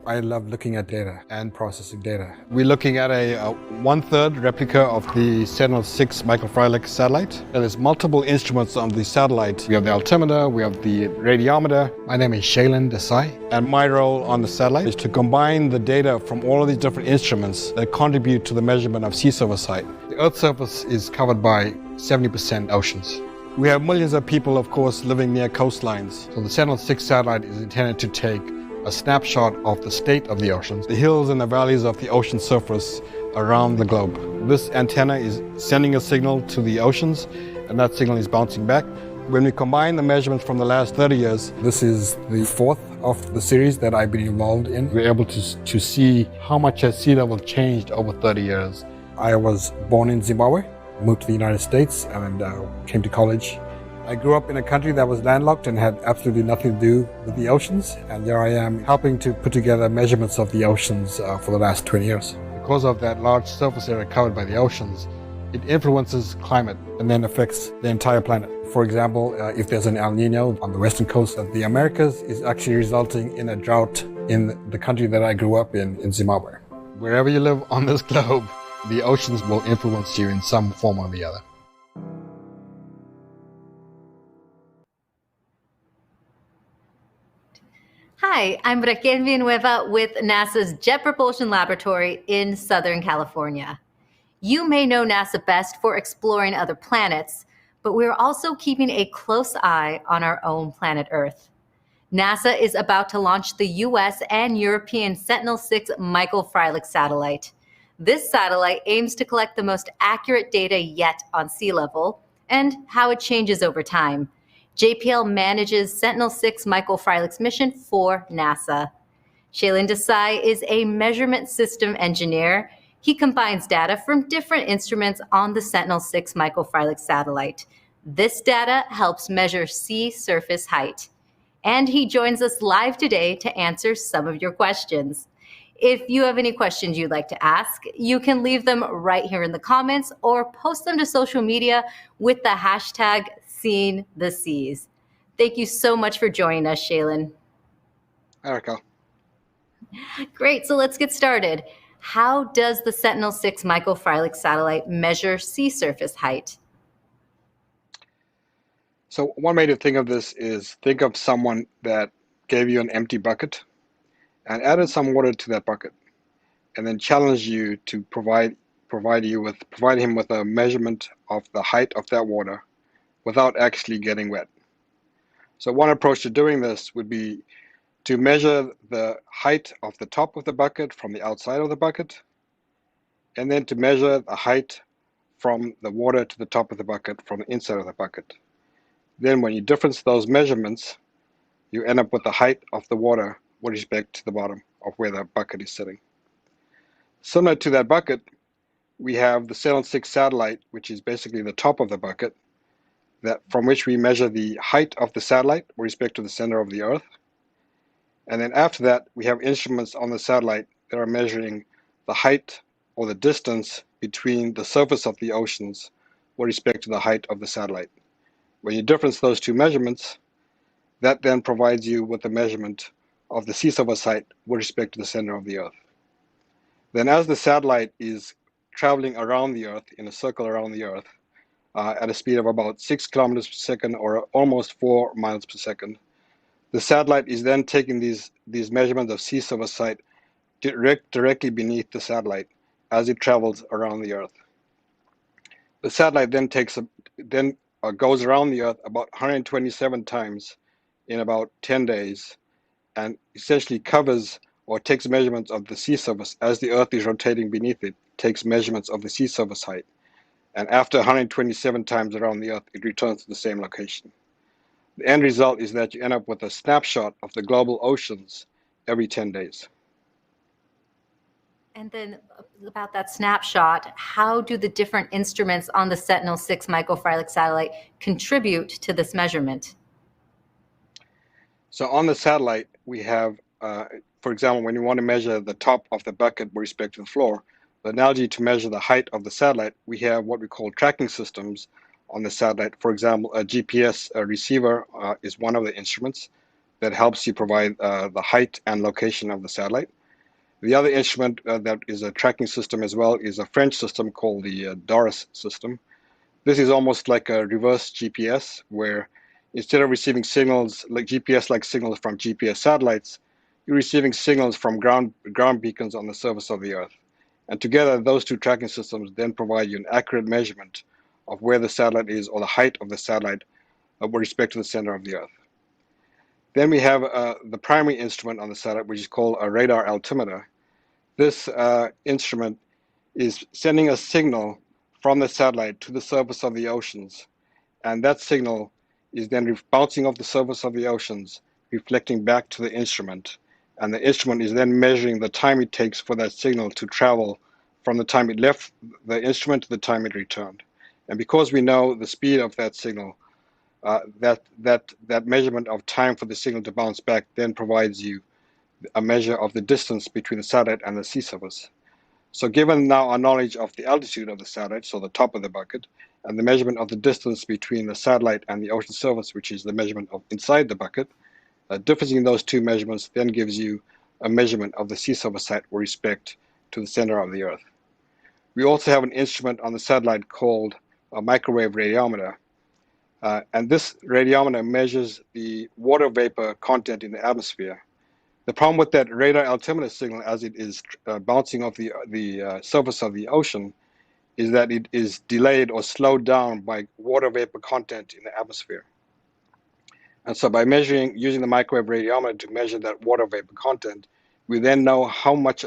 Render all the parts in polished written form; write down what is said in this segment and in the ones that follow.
I love looking at data and processing data. We're looking at a 1/3 replica of the Sentinel-6 Michael Freilich satellite. There's multiple instruments on the satellite. We have the altimeter, we have the radiometer. My name is Shailen Desai. And my role on the satellite is to combine the data from all of these different instruments that contribute to the measurement of sea surface height. The Earth's surface is covered by 70% oceans. We have millions of people, of course, living near coastlines. So the Sentinel-6 satellite is intended to take a snapshot of the state of the oceans, the hills and the valleys of the ocean surface around the globe. This antenna is sending a signal to the oceans, and that signal is bouncing back. When we combine the measurements from the last 30 years, this is the fourth of the series that I've been involved in. We're able to see how much has sea level changed over 30 years. I was born in Zimbabwe, moved to the United States, and came to college. I grew up in a country that was landlocked and had absolutely nothing to do with the oceans, and here I am helping to put together measurements of the oceans for the last 20 years. Because of that large surface area covered by the oceans, it influences climate and then affects the entire planet. For example, if there's an El Nino on the western coast of the Americas, is actually resulting in a drought in the country that I grew up in Zimbabwe. Wherever you live on this globe, the oceans will influence you in some form or the other. Hi, I'm Raquel Villanueva with NASA's Jet Propulsion Laboratory in Southern California. You may know NASA best for exploring other planets, but we're also keeping a close eye on our own planet Earth. NASA is about to launch the US and European Sentinel-6 Michael Freilich satellite. This satellite aims to collect the most accurate data yet on sea level and how it changes over time. JPL manages Sentinel-6 Michael Freilich's mission for NASA. Shailen Desai is a measurement system engineer. He combines data from different instruments on the Sentinel-6 Michael Freilich satellite. This data helps measure sea surface height. And he joins us live today to answer some of your questions. If you have any questions you'd like to ask, you can leave them right here in the comments or post them to social media with the hashtag Seeing the Seas. Thank you so much for joining us, Shailen. Hi, Raquel. Great, so let's get started. How does the Sentinel-6 Michael Freilich satellite measure sea surface height? So one way to think of this is think of someone that gave you an empty bucket and added some water to that bucket, and then challenged you to provide him with a measurement of the height of that water without actually getting wet. So one approach to doing this would be to measure the height of the top of the bucket from the outside of the bucket, and then to measure the height from the water to the top of the bucket from the inside of the bucket. Then when you difference those measurements, you end up with the height of the water with respect to the bottom of where the bucket is sitting. Similar to that bucket, we have the Sentinel-6 satellite, which is basically the top of the bucket, from which we measure the height of the satellite with respect to the center of the Earth. And then after that, we have instruments on the satellite that are measuring the height or the distance between the surface of the oceans with respect to the height of the satellite. When you difference those two measurements, that then provides you with a measurement of the sea surface height with respect to the center of the Earth. Then as the satellite is traveling around the Earth, in a circle around the Earth, at a speed of about 6 kilometers per second or almost 4 miles per second, the satellite is then taking these measurements of sea surface height directly beneath the satellite as it travels around the Earth. The satellite then goes around the Earth about 127 times in about 10 days, and essentially covers or takes measurements of the sea surface as the Earth is rotating beneath it, takes measurements of the sea surface height. And after 127 times around the Earth, it returns to the same location. The end result is that you end up with a snapshot of the global oceans every 10 days. And then about that snapshot, how do the different instruments on the Sentinel-6 Michael Freilich satellite contribute to this measurement? So on the satellite, we have, for example, when you want to measure the top of the bucket with respect to the floor, the analogy to measure the height of the satellite, we have what we call tracking systems on the satellite. For example, a GPS receiver is one of the instruments that helps you provide the height and location of the satellite. The other instrument that is a tracking system as well is a French system called the Doris system. This is almost like a reverse GPS, where instead of receiving signals like GPS-like signals from GPS satellites, you're receiving signals from ground beacons on the surface of the Earth. And together, those two tracking systems then provide you an accurate measurement of where the satellite is, or the height of the satellite with respect to the center of the Earth. Then we have the primary instrument on the satellite, which is called a radar altimeter. This instrument is sending a signal from the satellite to the surface of the oceans, and that signal is then bouncing off the surface of the oceans, reflecting back to the instrument, and the instrument is then measuring the time it takes for that signal to travel from the time it left the instrument to the time it returned. And because we know the speed of that signal, that measurement of time for the signal to bounce back then provides you a measure of the distance between the satellite and the sea surface. So given now our knowledge of the altitude of the satellite, so the top of the bucket, and the measurement of the distance between the satellite and the ocean surface, which is the measurement of inside the bucket, difference in those two measurements then gives you a measurement of the sea surface height with respect to the center of the Earth. We also have an instrument on the satellite called a microwave radiometer. And this radiometer measures the water vapor content in the atmosphere. The problem with that radar altimeter signal as it is bouncing off the surface of the ocean is that it is delayed or slowed down by water vapor content in the atmosphere. And so by using the microwave radiometer to measure that water vapor content, we then know how much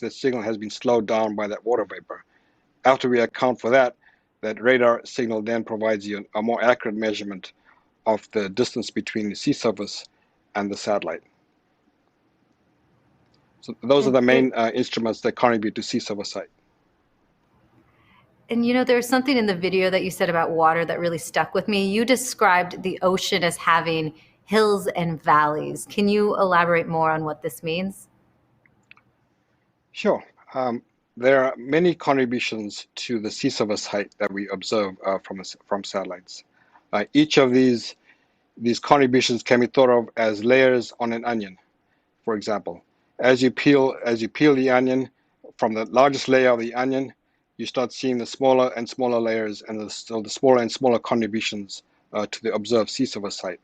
the signal has been slowed down by that water vapor. After we account for that, that radar signal then provides you a more accurate measurement of the distance between the sea surface and the satellite. So those are the main instruments that contribute to sea surface height. And there's something in the video that you said about water that really stuck with me. You described the ocean as having hills and valleys. Can you elaborate more on what this means? Sure. There are many contributions to the sea surface height that we observe from satellites. Each of these contributions can be thought of as layers on an onion. For example, as you peel the onion, from the largest layer of the onion, you start seeing the smaller and smaller layers and the smaller and smaller contributions to the observed sea surface height.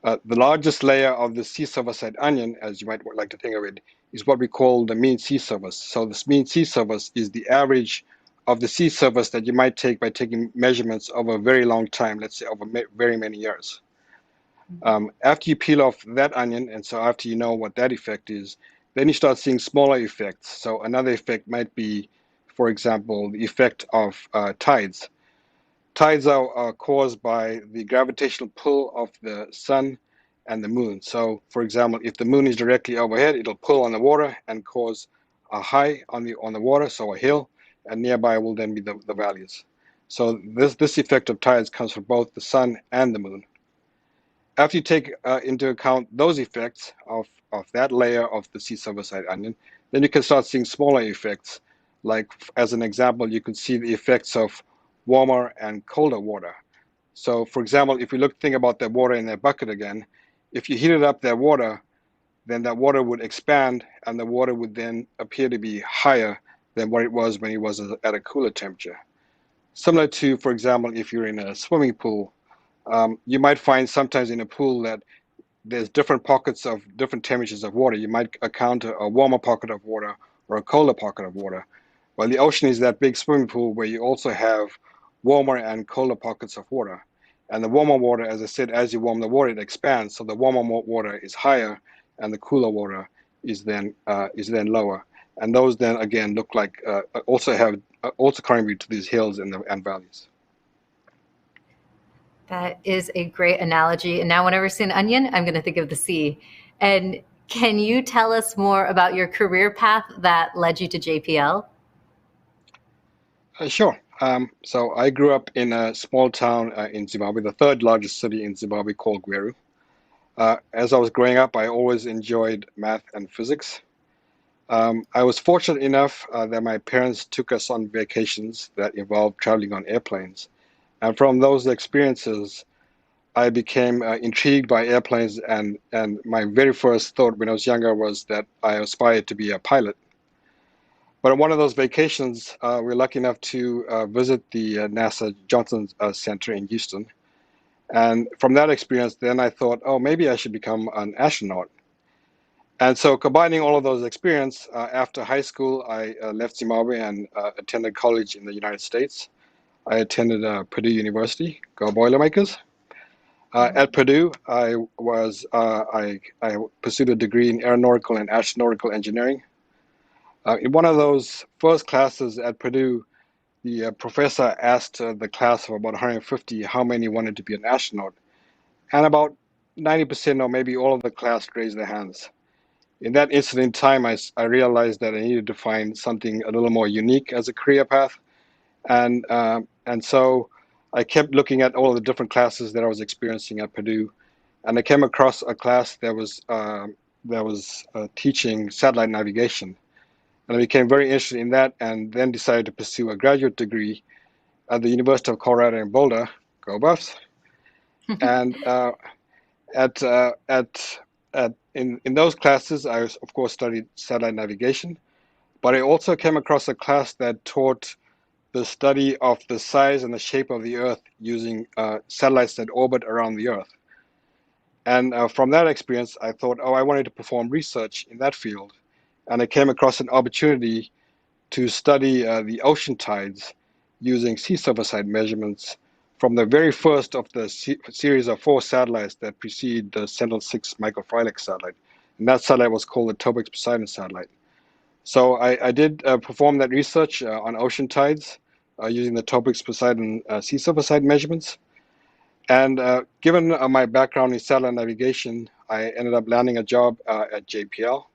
The largest layer of the sea surface height onion, as you might like to think of it, is what we call the mean sea surface. So this mean sea surface is the average of the sea surface that you might take by taking measurements over a very long time, let's say over very many years. After you peel off that onion, and so after you know what that effect is, then you start seeing smaller effects. So another effect might be, for example, the effect of tides. Tides are caused by the gravitational pull of the sun and the moon. So, for example, if the moon is directly overhead, it'll pull on the water and cause a high on the water, so a hill, and nearby will then be the valleys. So this effect of tides comes from both the sun and the moon. After you take into account those effects of that layer of the sea surface height onion, then you can start seeing smaller effects. Like, as an example, you can see the effects of warmer and colder water. So, for example, if we think about that water in that bucket again, if you heated up that water, then that water would expand, and the water would then appear to be higher than what it was when it was at a cooler temperature. Similar to, for example, if you're in a swimming pool, you might find sometimes in a pool that there's different pockets of different temperatures of water. You might encounter a warmer pocket of water or a colder pocket of water. Well, the ocean is that big swimming pool where you also have warmer and colder pockets of water. And the warmer water, as I said, as you warm the water, it expands. So the warmer water is higher, and the cooler water is then lower. And those then again look like also contribute to these hills and valleys. That is a great analogy. And now whenever I see an onion, I'm going to think of the sea. And can you tell us more about your career path that led you to JPL? Sure. So I grew up in a small town in Zimbabwe, the third largest city in Zimbabwe, called Gweru. As I was growing up, I always enjoyed math and physics. I was fortunate enough that my parents took us on vacations that involved traveling on airplanes. And from those experiences, I became intrigued by airplanes, and my very first thought when I was younger was that I aspired to be a pilot. But on one of those vacations, we were lucky enough to visit the NASA Johnson Center in Houston. And from that experience, then I thought, oh, maybe I should become an astronaut. And so combining all of those experiences, after high school, I left Zimbabwe and attended college in the United States. I attended Purdue University, go Boilermakers. At Purdue, I pursued a degree in aeronautical and astronautical engineering. In one of those first classes at Purdue, the professor asked the class of about 150 how many wanted to be an astronaut. And about 90% or maybe all of the class raised their hands. In that instant in time, I realized that I needed to find something a little more unique as a career path. And so I kept looking at all of the different classes that I was experiencing at Purdue. And I came across a class that was teaching satellite navigation. And I became very interested in that, and then decided to pursue a graduate degree at the University of Colorado in Boulder, go Buffs. And in those classes, I was, of course, studied satellite navigation, but I also came across a class that taught the study of the size and the shape of the Earth using satellites that orbit around the Earth. And from that experience, I thought, oh, I wanted to perform research in that field. And I came across an opportunity to study the ocean tides using sea surface height measurements from the very first of the series of 4 satellites that precede the Sentinel-6 Michael Freilich satellite. And that satellite was called the Topics Poseidon satellite. So I did perform that research on ocean tides using the Topics Poseidon sea surface height measurements. And given my background in satellite navigation, I ended up landing a job at JPL,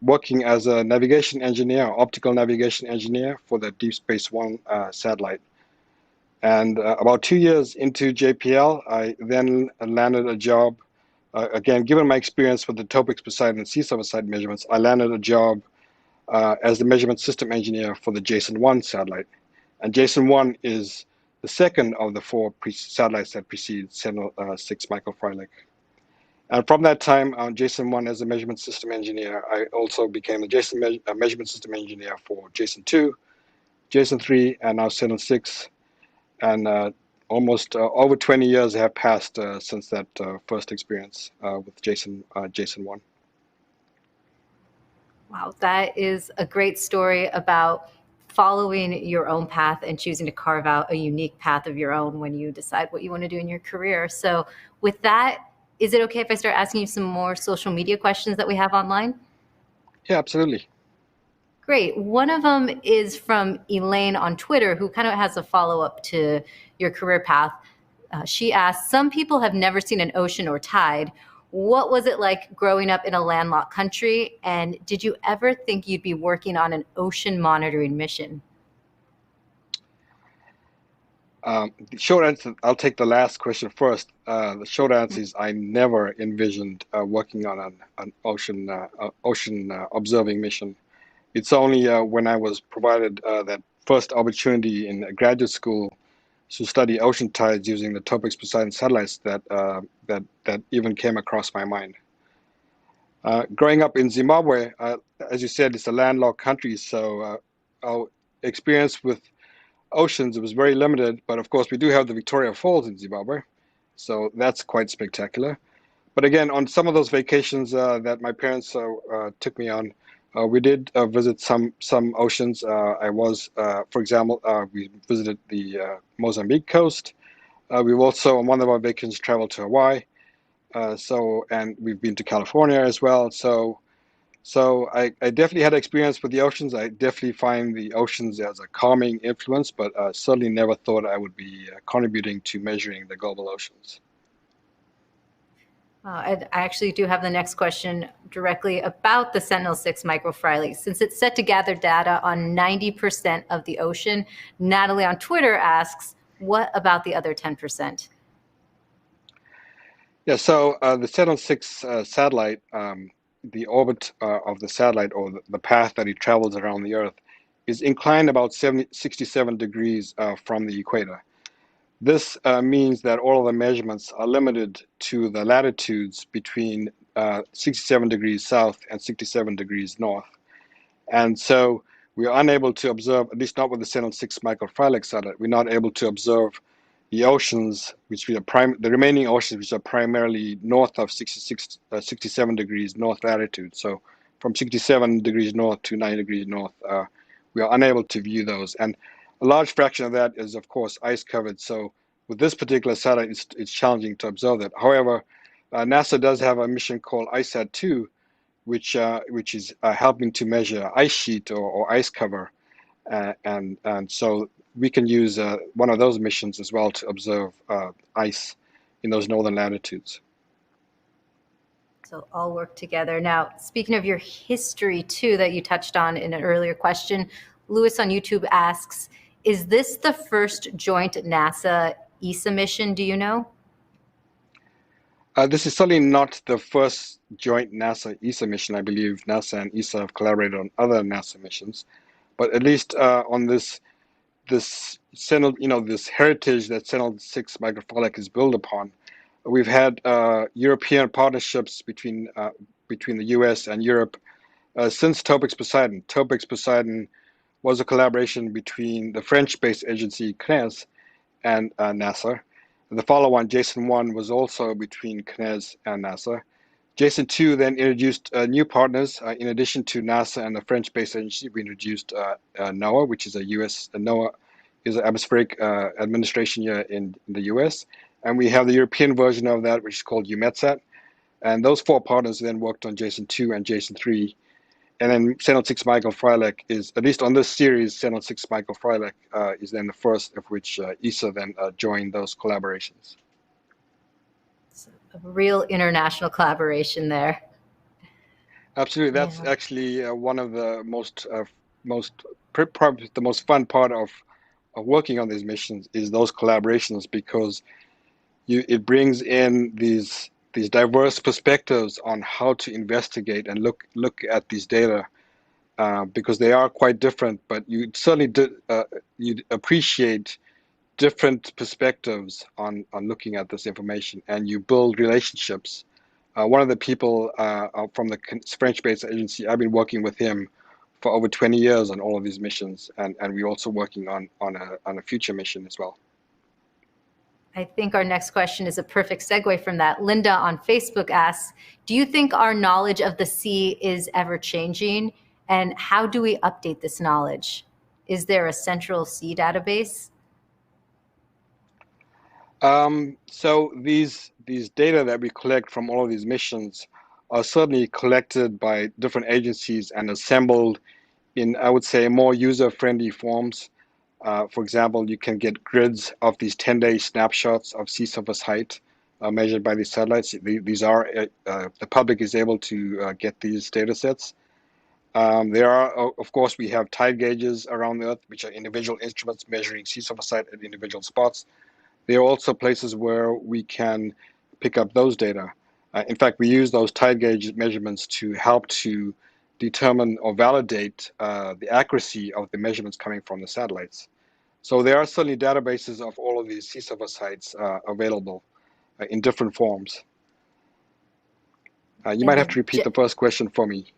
working as a navigation engineer, optical navigation engineer for the Deep Space One satellite. And about 2 years into JPL, I then landed a job. Again, given my experience with the Topics Poseidon sea surface height measurements, I landed a job as the measurement system engineer for the JSON-1 satellite. And JSON-1 is the second of the 4 satellites that precede Sentinel-6 Michael Freilich. And from that time on JSON-1 as a measurement system engineer, I also became the measurement system engineer for JSON-2, JSON-3, and now Sentinel-6. And almost over 20 years have passed since that first experience with JSON-1. Wow, that is a great story about following your own path and choosing to carve out a unique path of your own when you decide what you want to do in your career. So with that, is it okay if I start asking you some more social media questions that we have online? Yeah, absolutely. Great. One of them is from Elaine on Twitter, who kind of has a follow-up to your career path. She asked, some people have never seen an ocean or tide. What was it like growing up in a landlocked country? And did you ever think you'd be working on an ocean monitoring mission? The short answer, I'll take the last question first. The short answer is I never envisioned working on an ocean observing mission. It's only when I was provided that first opportunity in graduate school to study ocean tides using the Topics Poseidon satellites that even came across my mind. Growing up in Zimbabwe, as you said, it's a landlocked country, so our experience with oceans was very limited. But of course, we do have the Victoria Falls in Zimbabwe, so that's quite spectacular. But again, on some of those vacations that my parents took me on, we did visit some oceans. I was, for example, we visited the Mozambique coast. We've also, on one of our vacations, traveled to Hawaii. And we've been to California as well. So I definitely had experience with the oceans. I definitely find the oceans as a calming influence, but certainly never thought I would be contributing to measuring the global oceans. I actually do have the next question directly about the Sentinel-6 Michael Freilich. Since it's set to gather data on 90% of the ocean, Natalie on Twitter asks, what about the other 10%? Yeah, so the Sentinel-6 satellite, the orbit of the satellite, or the path that it travels around the Earth, is inclined about 67 degrees from the equator. This means that all of the measurements are limited to the latitudes between 67 degrees south and 67 degrees north. And so we are unable to observe, at least not with the Sentinel-6 Michael Freilich satellite, we're not able to observe the oceans, the remaining oceans, which are primarily north of 67 degrees north latitude. So from 67 degrees north to 90 degrees north, we are unable to view those. And a large fraction of that is, of course, ice covered. So with this particular satellite, it's challenging to observe that. However, NASA does have a mission called ISAT-2, which is helping to measure ice sheet or ice cover. And so we can use one of those missions as well to observe ice in those northern latitudes. So all work together. Now, speaking of your history too, that you touched on in an earlier question, Lewis on YouTube asks, is this the first joint NASA-ESA mission, do you know? This is certainly not the first joint NASA-ESA mission. I believe NASA and ESA have collaborated on other NASA missions, but at least on this this heritage that Sentinel-6 Michael Freilich is built upon, we've had European partnerships between the U.S. and Europe since Topex Poseidon. Topex Poseidon was a collaboration between the French space agency CNES and NASA. And the follow-on, Jason-1, was also between CNES and NASA. Jason-2 then introduced new partners. In addition to NASA and the French Space Agency, we introduced NOAA, which is NOAA is an atmospheric administration here in the US. And we have the European version of that, which is called EUMETSAT. And those four partners then worked on Jason-2 and Jason-3. And then Sentinel-6 Michael Freilich is, at least on this series, Sentinel-6 Michael Freilich is then the first of which ESA then joined those collaborations. It's a real international collaboration there. Absolutely, that's actually one of the probably the most fun part of working on these missions is those collaborations, because it brings in these diverse perspectives on how to investigate and look at these data, because they are quite different, but you certainly you'd appreciate different perspectives on looking at this information, and you build relationships. One of the people from the French Space Agency, I've been working with him for over 20 years on all of these missions, and we're also working on a future mission as well. I think our next question is a perfect segue from that. Linda on Facebook asks, do you think our knowledge of the sea is ever changing? And how do we update this knowledge? Is there a central sea database? So these data that we collect from all of these missions are certainly collected by different agencies and assembled in, I would say, more user-friendly forms. For example, you can get grids of these 10-day snapshots of sea surface height measured by these satellites. These are, the public is able to get these data sets. There are, of course, we have tide gauges around the Earth, which are individual instruments measuring sea surface height at individual spots. There are also places where we can pick up those data. In fact, we use those tide gauge measurements to help to determine or validate the accuracy of the measurements coming from the satellites. So there are certainly databases of all of these sea surface heights available in different forms. You might have to repeat the first question for me.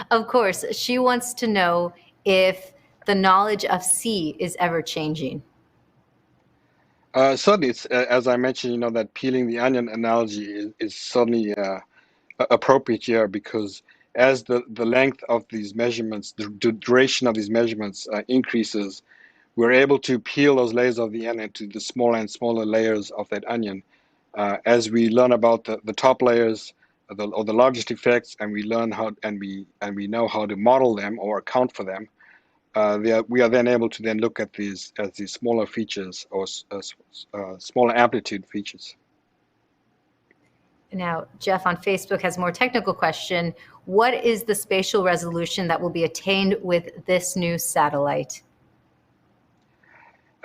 Of course. She wants to know if the knowledge of sea is ever changing. Certainly, it's, as I mentioned, that peeling the onion analogy is certainly appropriate here, because as the length of these measurements, the duration of these measurements increases, we're able to peel those layers of the onion to the smaller and smaller layers of that onion. As we learn about the top layers or the largest effects, and we learn how and we know how to model them or account for them, we are then able to then look at these as these smaller features or smaller amplitude features. Now, Jeff on Facebook has a more technical question. What is the spatial resolution that will be attained with this new satellite?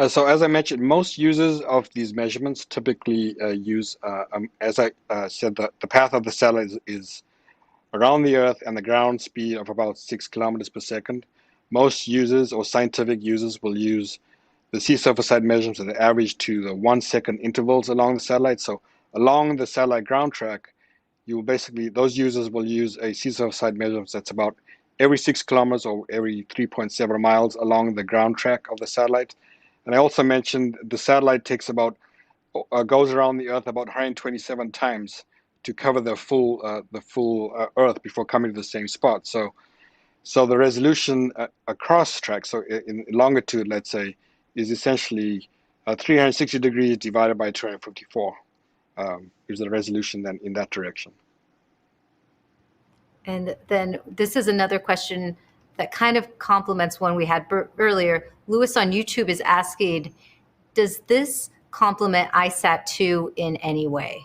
So as I mentioned, most users of these measurements typically use, as I said, the path of the satellite is around the Earth and the ground speed of about 6 kilometers per second. Most users or scientific users will use the sea surface height measurements that average to the 1 second intervals along the satellite. So along the satellite ground track, you will basically, those users will use a sea surface height measurement that's about every 6 kilometers or every 3.7 miles along the ground track of the satellite. And I also mentioned the satellite takes about, goes around the Earth about 127 times to cover the full Earth before coming to the same spot. So the resolution across track, so in longitude, let's say, is essentially 360 degrees divided by 254. Is the resolution then in that direction. And then this is another question that kind of complements one we had earlier. Lewis on YouTube is asking, does this complement ISAT-2 in any way?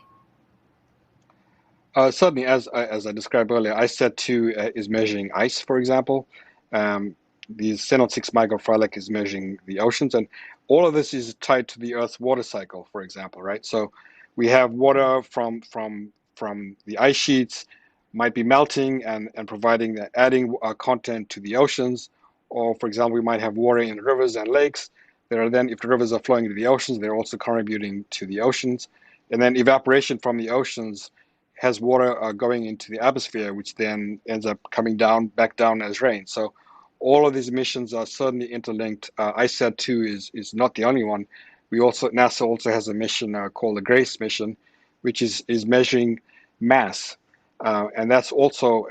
Certainly, as I described earlier, ISAT-2 is measuring ice, for example. The Sentinel-6 Michael Freilich is measuring the oceans, and all of this is tied to the Earth's water cycle, for example, right? So we have water from the ice sheets might be melting and providing, adding content to the oceans, or for example, we might have water in rivers and lakes that are then, if the rivers are flowing into the oceans, they're also contributing to the oceans, and then evaporation from the oceans has water going into the atmosphere, which then ends up coming back down as rain. So all of these missions are certainly interlinked. ISAT-2 is not the only one. NASA also has a mission called the GRACE mission, which is measuring mass, and that's also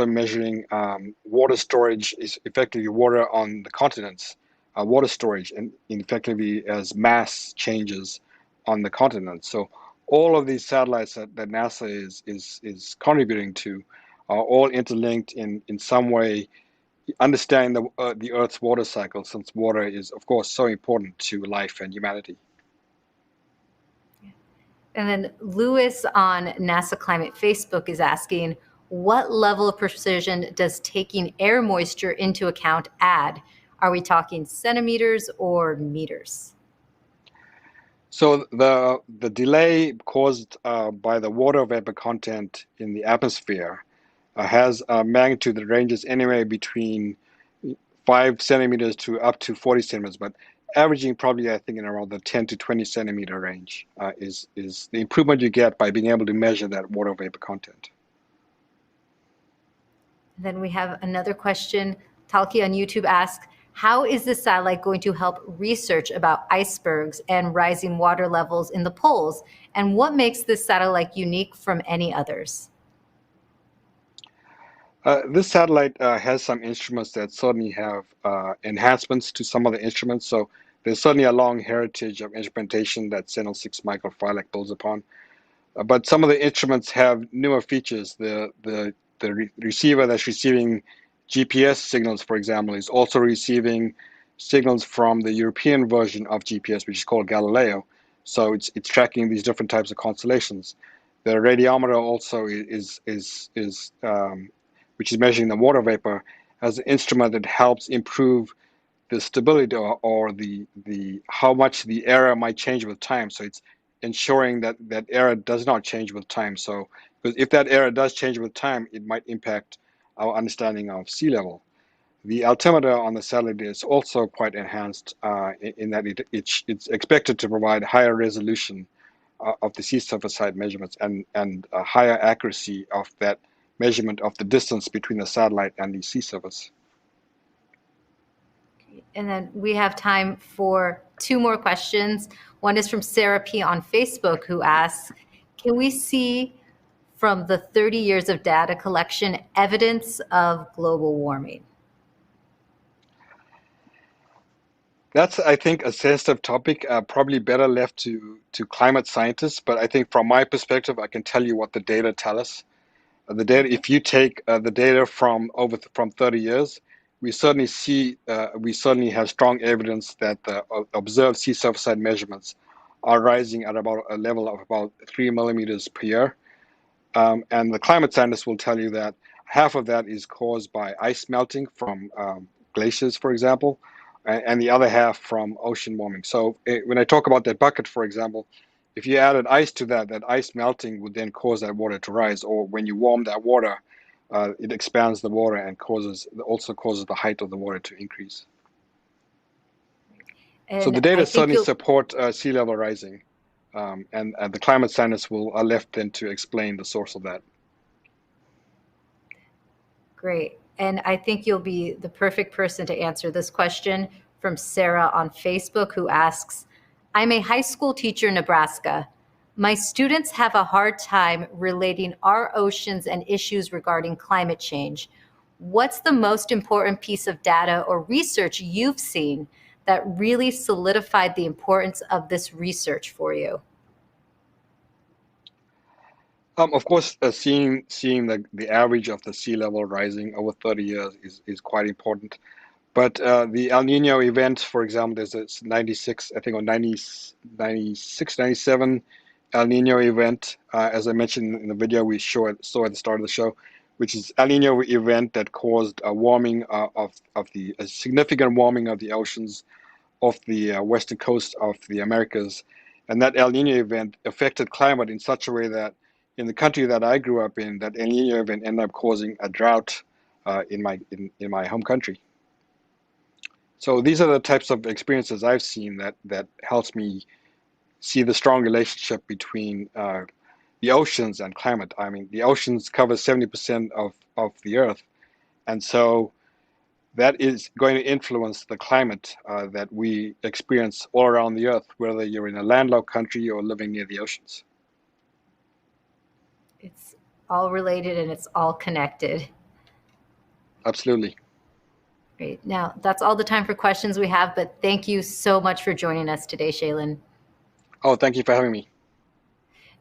measuring water storage, is effectively water on the continents, water storage, and effectively as mass changes on the continent. So all of these satellites that NASA is contributing to are all interlinked in some way, understanding the Earth's water cycle, since water is, of course, so important to life and humanity. And then Lewis on NASA Climate Facebook is asking, what level of precision does taking air moisture into account add? Are we talking centimeters or meters? So the delay caused by the water vapor content in the atmosphere has a magnitude that ranges anywhere between 5 centimeters to up to 40 centimeters, but averaging probably, I think, in around the 10 to 20 centimeter range is the improvement you get by being able to measure that water vapor content. Then we have another question. Talki on YouTube asks, how is this satellite going to help research about icebergs and rising water levels in the poles? And what makes this satellite unique from any others? This satellite has some instruments that certainly have enhancements to some of the instruments. So there's certainly a long heritage of instrumentation that Sentinel-6 Michael Freilich builds upon. But some of the instruments have newer features. The receiver that's receiving GPS signals, for example, is also receiving signals from the European version of GPS, which is called Galileo. So it's tracking these different types of constellations. The radiometer also is which is measuring the water vapor, as an instrument that helps improve the stability or the how much the error might change with time. So it's ensuring that error does not change with time. So because if that error does change with time, it might impact our understanding of sea level. The altimeter on the satellite is also quite enhanced in that it's expected to provide higher resolution of the sea surface height measurements and a higher accuracy of that measurement of the distance between the satellite and the sea surface. And then we have time for 2 more questions. One is from Sarah P. on Facebook, who asks, can we see from the 30 years of data collection evidence of global warming? That's, I think, a sensitive topic, probably better left to climate scientists. But I think from my perspective, I can tell you what the data tell us. The data, if you take the data from 30 years, we certainly have strong evidence that the observed sea surface height measurements are rising at about a level of about 3 millimeters per year. And the climate scientists will tell you that half of that is caused by ice melting from glaciers, for example, and the other half from ocean warming. So when I talk about that bucket, for example, if you added ice to that ice melting would then cause that water to rise. Or when you warm that water, it expands the water and also causes the height of the water to increase. So the And data I think certainly you'll support sea level rising, and the climate scientists are left then to explain the source of that. Great. And I think you'll be the perfect person to answer this question from Sarah on Facebook, who asks, I'm a high school teacher in Nebraska. My students have a hard time relating our oceans and issues regarding climate change. What's the most important piece of data or research you've seen that really solidified the importance of this research for you? Of course, seeing the average of the sea level rising over 30 years is quite important. But the El Nino event, for example, there's a 96, I think, or 96, 97 El Nino event, as I mentioned in the video we saw at the start of the show, which is El Nino event that caused a warming a significant warming of the oceans off the western coast of the Americas. And that El Nino event affected climate in such a way that in the country that I grew up in, that El Nino event ended up causing a drought in my home country. So these are the types of experiences I've seen that helps me see the strong relationship between the oceans and climate. I mean, the oceans cover 70% of the Earth, and so that is going to influence the climate that we experience all around the Earth, whether you're in a landlocked country or living near the oceans. It's all related and it's all connected. Absolutely. Great. Now, that's all the time for questions we have, but thank you so much for joining us today, Shailen. Oh, thank you for having me.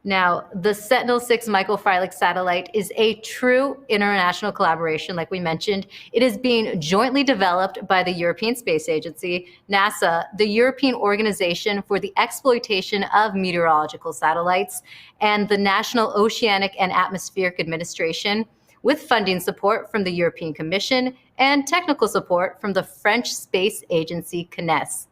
Now, the Sentinel-6 Michael Freilich satellite is a true international collaboration, like we mentioned. It is being jointly developed by the European Space Agency, NASA, the European Organization for the Exploitation of Meteorological Satellites, and the National Oceanic and Atmospheric Administration, with funding support from the European Commission and technical support from the French space agency CNES.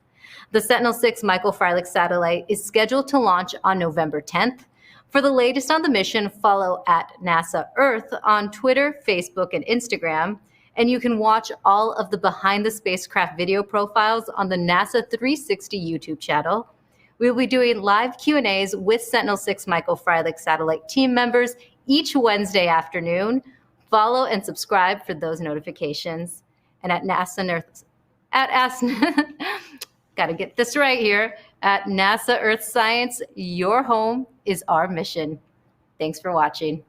The Sentinel-6 Michael Freilich satellite is scheduled to launch on November 10th. For the latest on the mission, follow at NASA Earth on Twitter, Facebook, and Instagram. And you can watch all of the behind the spacecraft video profiles on the NASA 360 YouTube channel. We will be doing live Q&As with Sentinel-6 Michael Freilich satellite team members each Wednesday afternoon. Follow and subscribe for those notifications. And at NASA Earth, got to get this right here, at NASA Earth Science, your home is our mission. Thanks for watching.